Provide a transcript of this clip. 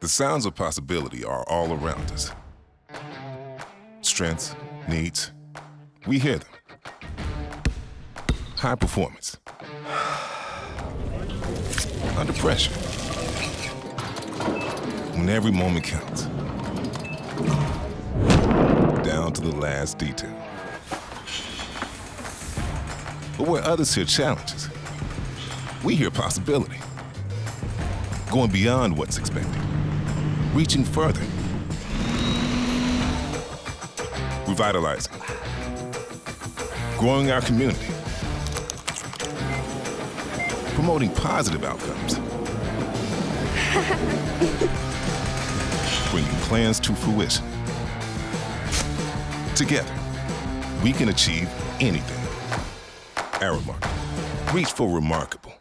The sounds of possibility are all around us. Strengths, needs, we hear them. High performance. Under pressure. When every moment counts. Down to the last detail. But where others hear challenges, we hear possibility. Going beyond what's expected. Reaching further. Revitalizing. Growing our community. Promoting positive outcomes. Bringing plans to fruition. Together, we can achieve anything. Aramark. Reach for remarkable.